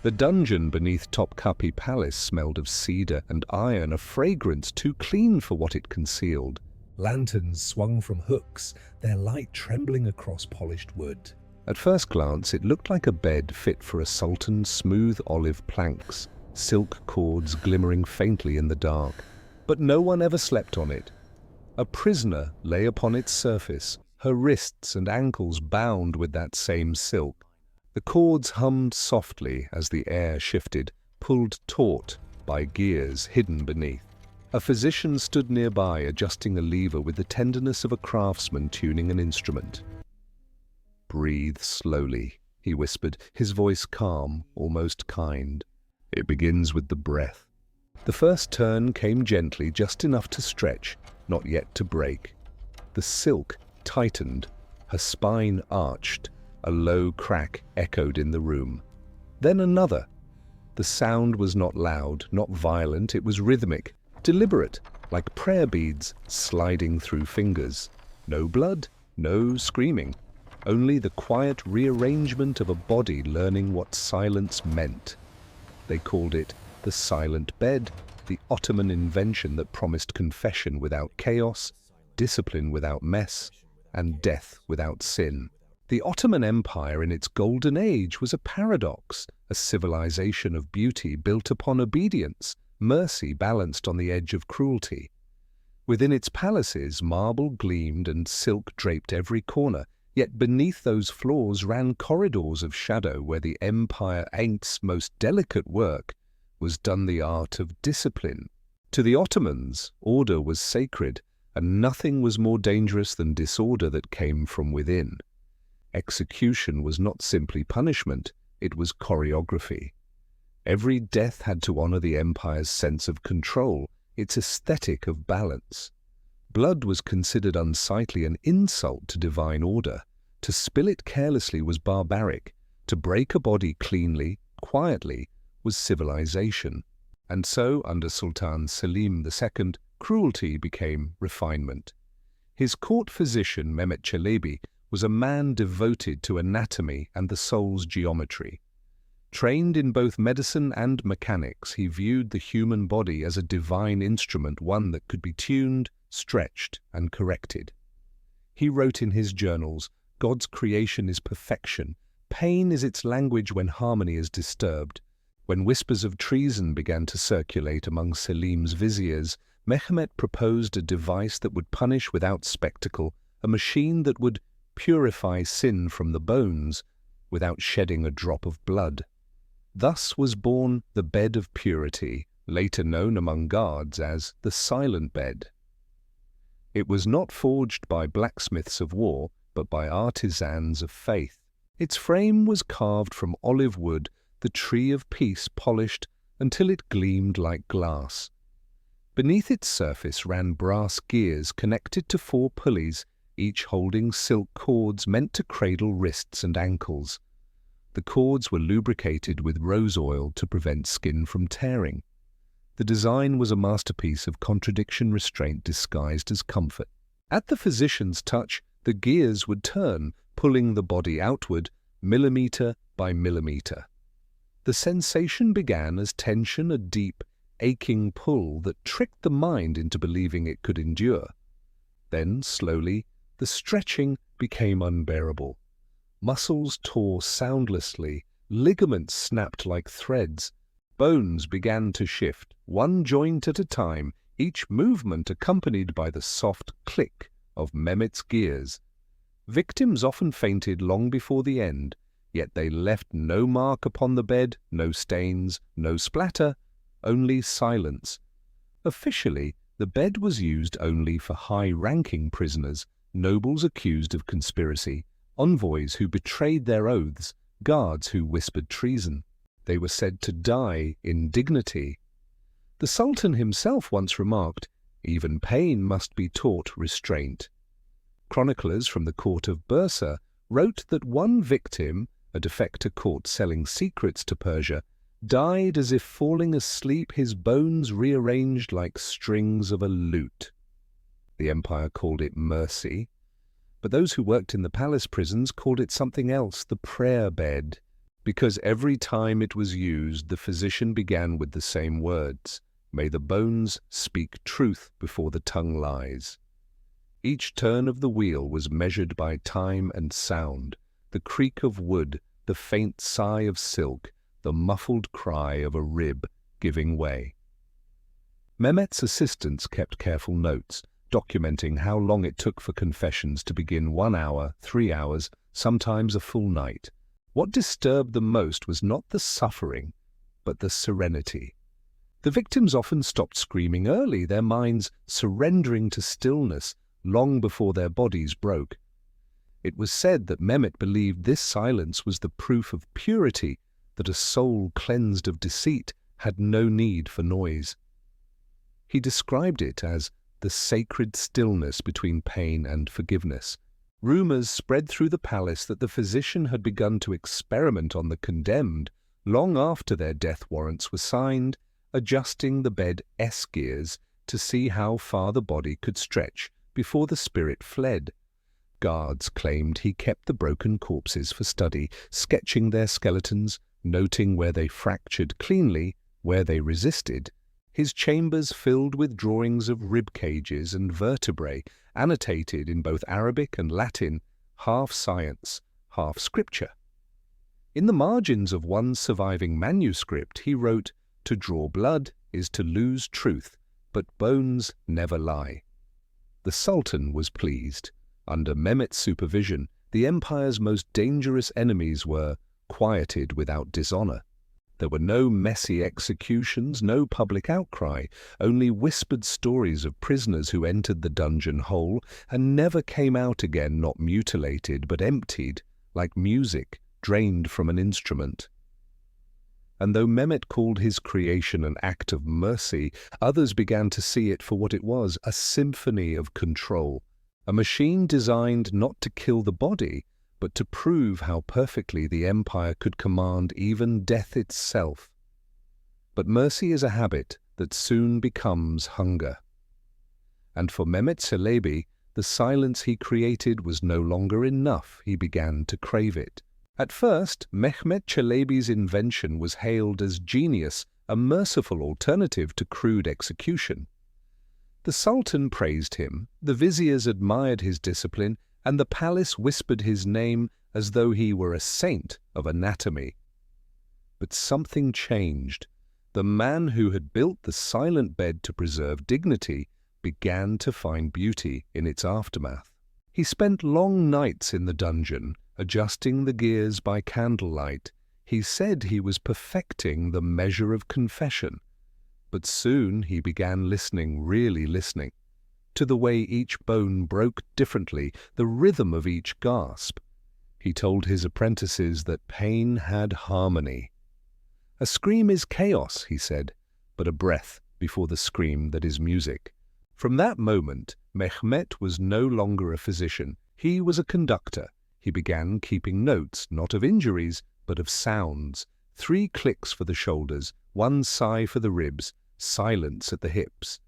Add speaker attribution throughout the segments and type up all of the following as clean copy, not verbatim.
Speaker 1: The dungeon beneath Topkapi Palace smelled of cedar and iron, a fragrance too clean for what it concealed.
Speaker 2: Lanterns swung from hooks, their light trembling across polished wood.
Speaker 1: At first glance, it looked like a bed fit for a sultan's smooth olive planks, silk cords glimmering faintly in the dark. But no one ever slept on it. A prisoner lay upon its surface, her wrists and ankles bound with that same silk. The cords hummed softly as the air shifted, pulled taut by gears hidden beneath. A physician stood nearby, adjusting a lever with the tenderness of a craftsman tuning an instrument. "Breathe slowly," he whispered, his voice calm, almost kind. "It begins with the breath." The first turn came gently, just enough to stretch, not yet to break. The silk tightened, her spine arched, a low crack echoed in the room. Then another. The sound was not loud, not violent, it was rhythmic, deliberate, like prayer beads sliding through fingers. No blood, no screaming, only the quiet rearrangement of a body learning what silence meant. They called it the silent bed, the Ottoman invention that promised confession without chaos, discipline without mess, and death without sin. The Ottoman Empire in its golden age was a paradox, a civilization of beauty built upon obedience, mercy balanced on the edge of cruelty. Within its palaces, marble gleamed and silk draped every corner, yet beneath those floors ran corridors of shadow where the empire's most delicate work was done, the art of discipline. To the Ottomans, order was sacred, and nothing was more dangerous than disorder that came from within. Execution was not simply punishment, it was choreography. Every death had to honor the empire's sense of control, its aesthetic of balance. Blood was considered unsightly, an insult to divine order. To spill it carelessly was barbaric. To break a body cleanly, quietly, was civilization. And so, under Sultan Selim II, cruelty became refinement. His court physician, Mehmet Çelebi, was a man devoted to anatomy and the soul's geometry. Trained in both medicine and mechanics, he viewed the human body as a divine instrument, one that could be tuned, stretched, and corrected. He wrote in his journals, "God's creation is perfection. Pain is its language when harmony is disturbed." When whispers of treason began to circulate among Selim's viziers, Mehmet proposed a device that would punish without spectacle, a machine that would purify sin from the bones without shedding a drop of blood. Thus was born the bed of purity, later known among guards as the silent bed. It was not forged by blacksmiths of war, but by artisans of faith. Its frame was carved from olive wood, the tree of peace polished until it gleamed like glass. Beneath its surface ran brass gears connected to 4 pulleys, each holding silk cords meant to cradle wrists and ankles. The cords were lubricated with rose oil to prevent skin from tearing. The design was a masterpiece of contradiction restraint disguised as comfort. At the physician's touch, the gears would turn, pulling the body outward, millimeter by millimeter. The sensation began as tension, a deep, aching pull that tricked the mind into believing it could endure. Then, slowly, the stretching became unbearable. Muscles tore soundlessly, ligaments snapped like threads, bones began to shift, one joint at a time, each movement accompanied by the soft click of Mehmet's gears. Victims often fainted long before the end, yet they left no mark upon the bed, no stains, no splatter, only silence. Officially, the bed was used only for high-ranking prisoners, nobles accused of conspiracy, envoys who betrayed their oaths, guards who whispered treason. They were said to die in dignity. The Sultan himself once remarked, "Even pain must be taught restraint." Chroniclers from the court of Bursa wrote that one victim, a defector caught selling secrets to Persia, died as if falling asleep, his bones rearranged like strings of a lute. The empire called it mercy, but those who worked in the palace prisons called it something else, the prayer bed. Because every time it was used, the physician began with the same words, "May the bones speak truth before the tongue lies." Each turn of the wheel was measured by time and sound, the creak of wood, the faint sigh of silk, the muffled cry of a rib giving way. Mehmet's assistants kept careful notes, documenting how long it took for confessions to begin, 1 hour, 3 hours, sometimes a full night. What disturbed them most was not the suffering, but the serenity. The victims often stopped screaming early, their minds surrendering to stillness long before their bodies broke. It was said that Mehmet believed this silence was the proof of purity, that a soul cleansed of deceit had no need for noise. He described it as the sacred stillness between pain and forgiveness. Rumors spread through the palace that the physician had begun to experiment on the condemned long after their death warrants were signed, adjusting the bed S-gears to see how far the body could stretch before the spirit fled. Guards claimed he kept the broken corpses for study, sketching their skeletons, noting where they fractured cleanly, where they resisted. His chambers filled with drawings of rib cages and vertebrae, annotated in both Arabic and Latin, half science, half scripture. In the margins of one surviving manuscript he wrote, "To draw blood is to lose truth, but bones never lie." The Sultan was pleased. Under Mehmet's supervision, the empire's most dangerous enemies were quieted without dishonor. There were no messy executions, no public outcry, only whispered stories of prisoners who entered the dungeon whole and never came out again, not mutilated but emptied, like music drained from an instrument. And though Mehmet called his creation an act of mercy, others began to see it for what it was, a symphony of control, a machine designed not to kill the body, but to prove how perfectly the empire could command even death itself. But mercy is a habit that soon becomes hunger. And for Mehmet Çelebi, the silence he created was no longer enough. He began to crave it. At first, Mehmet Çelebi's invention was hailed as genius, a merciful alternative to crude execution. The Sultan praised him, the viziers admired his discipline, and the palace whispered his name as though he were a saint of anatomy. But something changed. The man who had built the silent bed to preserve dignity began to find beauty in its aftermath. He spent long nights in the dungeon, adjusting the gears by candlelight. He said he was perfecting the measure of confession. But soon he began listening, really listening, to the way each bone broke differently, the rhythm of each gasp. He told his apprentices that pain had harmony. "A scream is chaos," he said, "but a breath before the scream that is music." From that moment, Mehmet was no longer a physician. He was a conductor. He began keeping notes, not of injuries, but of sounds. 3 clicks for the shoulders, 1 sigh for the ribs, silence at the hips.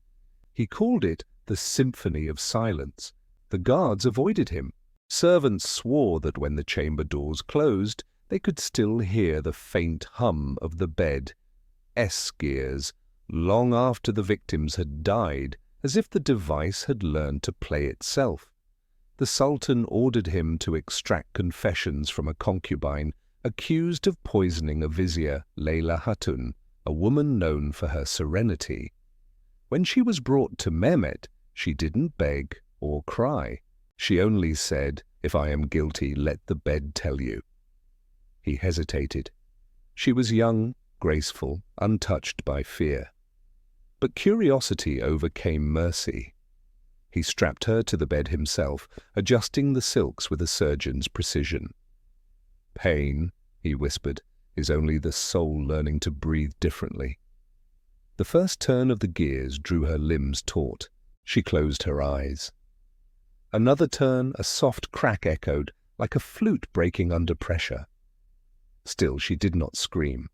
Speaker 1: He called it the symphony of silence. The guards avoided him. Servants swore that when the chamber doors closed, they could still hear the faint hum of the bed S-gears long after the victims had died, as if the device had learned to play itself. The Sultan ordered him to extract confessions from a concubine accused of poisoning a vizier, Leyla Hatun, a woman known for her serenity. When she was brought to Mehmet, she didn't beg or cry. She only said, "If I am guilty, let the bed tell you." He hesitated. She was young, graceful, untouched by fear. But curiosity overcame mercy. He strapped her to the bed himself, adjusting the silks with a surgeon's precision. "Pain," he whispered, "is only the soul learning to breathe differently." The first turn of the gears drew her limbs taut. She closed her eyes. Another turn, a soft crack echoed, like a flute breaking under pressure. Still she did not scream.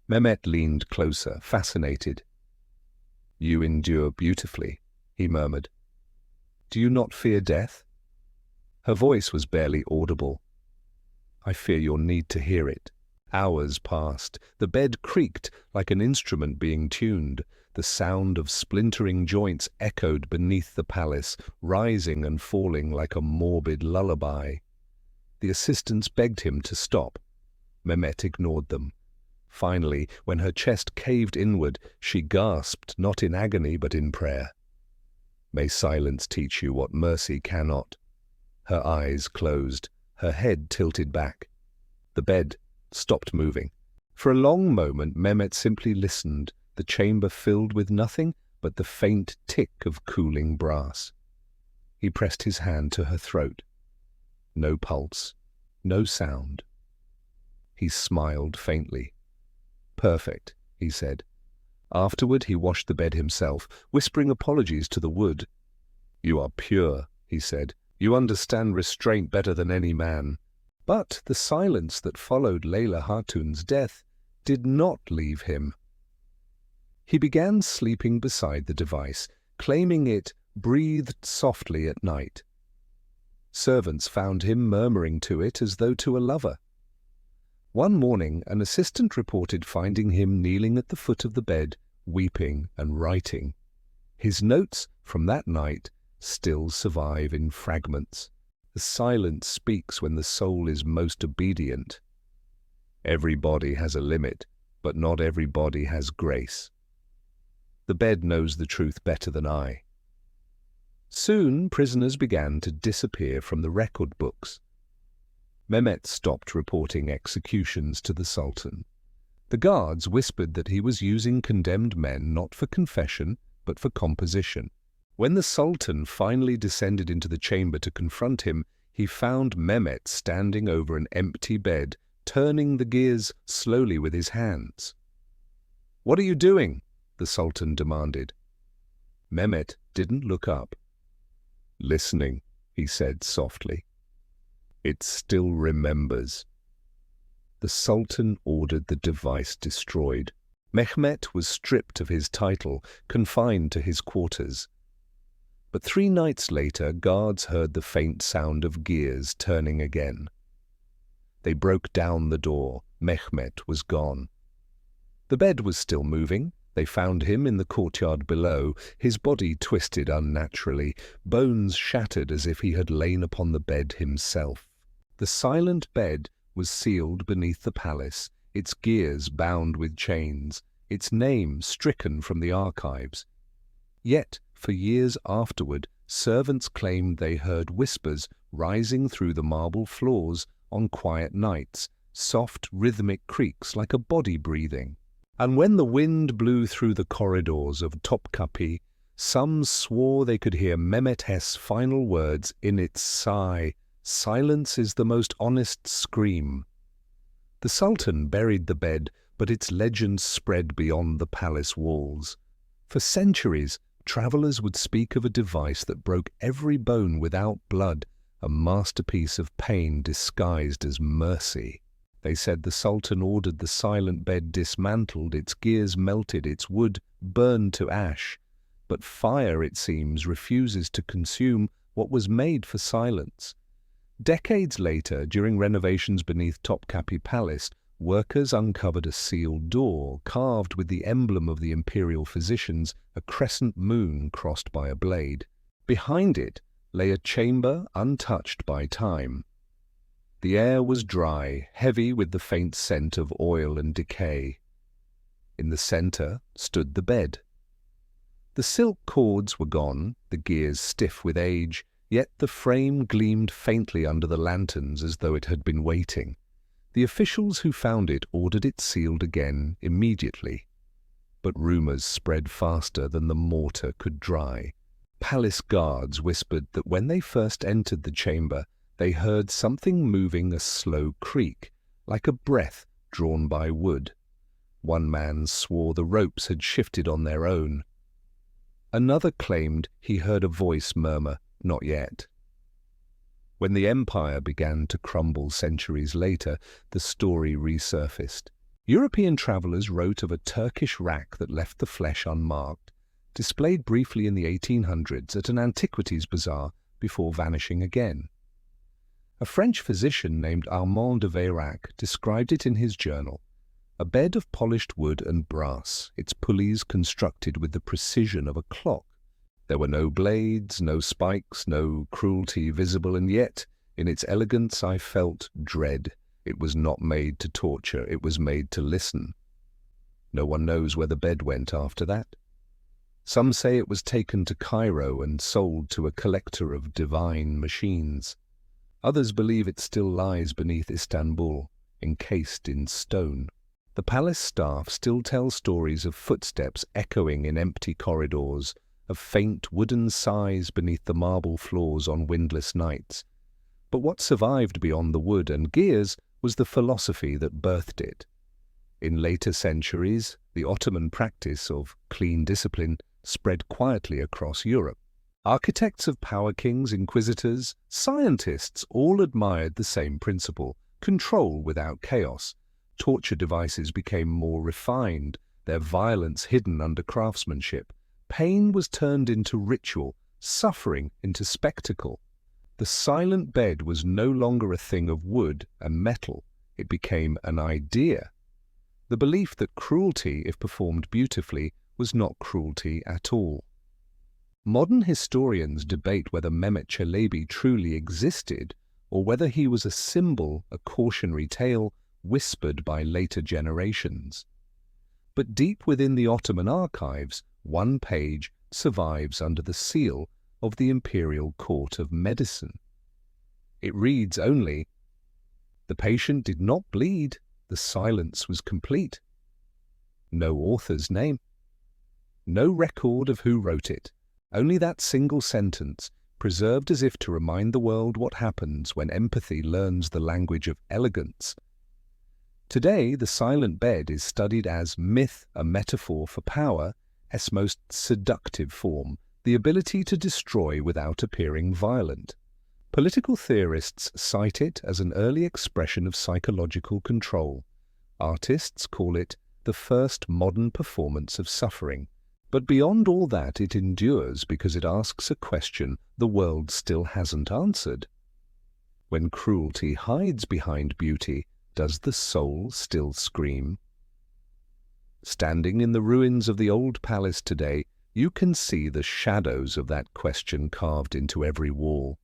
Speaker 1: Mehmet leaned closer, fascinated. "You endure beautifully," he murmured. "Do you not fear death?" Her voice was barely audible. I fear you'll need to hear it." Hours passed. The bed creaked like an instrument being tuned. The sound of splintering joints echoed beneath the palace, rising and falling like a morbid lullaby. The assistants begged him to stop. Mehmet ignored them. Finally, when her chest caved inward, she gasped, not in agony but in prayer. "May silence teach you what mercy cannot." Her eyes closed, her head tilted back. The bed stopped moving. For a long moment Mehmet simply listened, the chamber filled with nothing but the faint tick of cooling brass. He pressed his hand to her throat. No pulse, no sound. He smiled faintly. "Perfect," he said. Afterward he washed the bed himself, whispering apologies to the wood. "You are pure," he said. "You understand restraint better than any man." But the silence that followed Leyla Hatun's death did not leave him. He began sleeping beside the device, claiming it breathed softly at night. Servants found him murmuring to it as though to a lover. One morning an assistant reported finding him kneeling at the foot of the bed, weeping and writing. His notes from that night still survive in fragments. The silence speaks when the soul is most obedient. Every body has a limit, but not every body has grace. The bed knows the truth better than I. Soon prisoners began to disappear from the record books. Mehmet stopped reporting executions to the Sultan. The guards whispered that he was using condemned men not for confession, but for composition. When the Sultan finally descended into the chamber to confront him, he found Mehmet standing over an empty bed, turning the gears slowly with his hands. "What are you doing?" the Sultan demanded. Mehmet didn't look up. "Listening," he said softly. "It still remembers." The Sultan ordered the device destroyed. Mehmet was stripped of his title, confined to his quarters. But 3 nights later, guards heard the faint sound of gears turning again. They broke down the door. Mehmet was gone. The bed was still moving. They found him in the courtyard below, his body twisted unnaturally, bones shattered as if he had lain upon the bed himself. The silent bed was sealed beneath the palace, its gears bound with chains, its name stricken from the archives. Yet, for years afterward, servants claimed they heard whispers rising through the marble floors on quiet nights, soft rhythmic creaks like a body breathing. And when the wind blew through the corridors of Topkapi, some swore they could hear Mehmet's final words in its sigh, "Silence is the most honest scream." The Sultan buried the bed, but its legend spread beyond the palace walls. For centuries, travelers would speak of a device that broke every bone without blood, a masterpiece of pain disguised as mercy. They said the Sultan ordered the silent bed dismantled, its gears melted, its wood burned to ash. But fire, it seems, refuses to consume what was made for silence. Decades later, during renovations beneath Topkapi Palace, workers uncovered a sealed door, carved with the emblem of the imperial physicians, a crescent moon crossed by a blade. Behind it lay a chamber untouched by time. The air was dry, heavy with the faint scent of oil and decay. In the center stood the bed. The silk cords were gone, the gears stiff with age, yet the frame gleamed faintly under the lanterns as though it had been waiting. The officials who found it ordered it sealed again immediately. But rumors spread faster than the mortar could dry. Palace guards whispered that when they first entered the chamber, they heard something moving a slow creak, like a breath drawn by wood. One man swore the ropes had shifted on their own. Another claimed he heard a voice murmur, "Not yet." When the empire began to crumble centuries later, the story resurfaced. European travelers wrote of a Turkish rack that left the flesh unmarked, displayed briefly in the 1800s at an antiquities bazaar before vanishing again. A French physician named Armand de Vérac described it in his journal. A bed of polished wood and brass, its pulleys constructed with the precision of a clock. There were no blades, no spikes, no cruelty visible, and yet, in its elegance, I felt dread. It was not made to torture, it was made to listen. No one knows where the bed went after that. Some say it was taken to Cairo and sold to a collector of divine machines. Others believe it still lies beneath Istanbul, encased in stone. The palace staff still tell stories of footsteps echoing in empty corridors, of faint wooden sighs beneath the marble floors on windless nights. But what survived beyond the wood and gears was the philosophy that birthed it. In later centuries, the Ottoman practice of clean discipline spread quietly across Europe. Architects of power kings, inquisitors, scientists all admired the same principle: control without chaos. Torture devices became more refined, their violence hidden under craftsmanship. Pain was turned into ritual, suffering into spectacle. The silent bed was no longer a thing of wood and metal. It became an idea. The belief that cruelty, if performed beautifully, was not cruelty at all. Modern historians debate whether Mehmet Çelebi truly existed, or whether he was a symbol, a cautionary tale, whispered by later generations. But deep within the Ottoman archives, one page survives under the seal of the Imperial Court of Medicine. It reads only, "The patient did not bleed, the silence was complete." No author's name. No record of who wrote it, only that single sentence, preserved as if to remind the world what happens when empathy learns the language of elegance. Today, the silent bed is studied as myth, a metaphor for power, its most seductive form, the ability to destroy without appearing violent. Political theorists cite it as an early expression of psychological control. Artists call it the first modern performance of suffering. But beyond all that, it endures because it asks a question the world still hasn't answered. When cruelty hides behind beauty, does the soul still scream? Standing in the ruins of the old palace today, you can see the shadows of that question carved into every wall.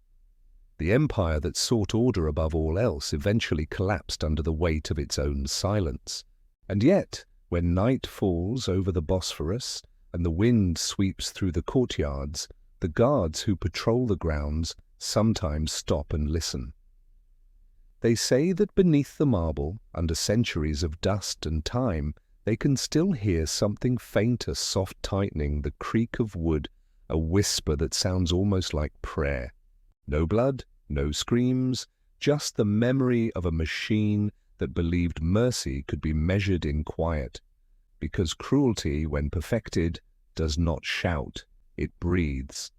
Speaker 1: The empire that sought order above all else eventually collapsed under the weight of its own silence. And yet, when night falls over the Bosphorus and the wind sweeps through the courtyards, the guards who patrol the grounds sometimes stop and listen. They say that beneath the marble, under centuries of dust and time, they can still hear something faint, a soft tightening, the creak of wood, a whisper that sounds almost like prayer. No blood, no screams, just the memory of a machine that believed mercy could be measured in quiet. Because cruelty, when perfected, does not shout, it breathes.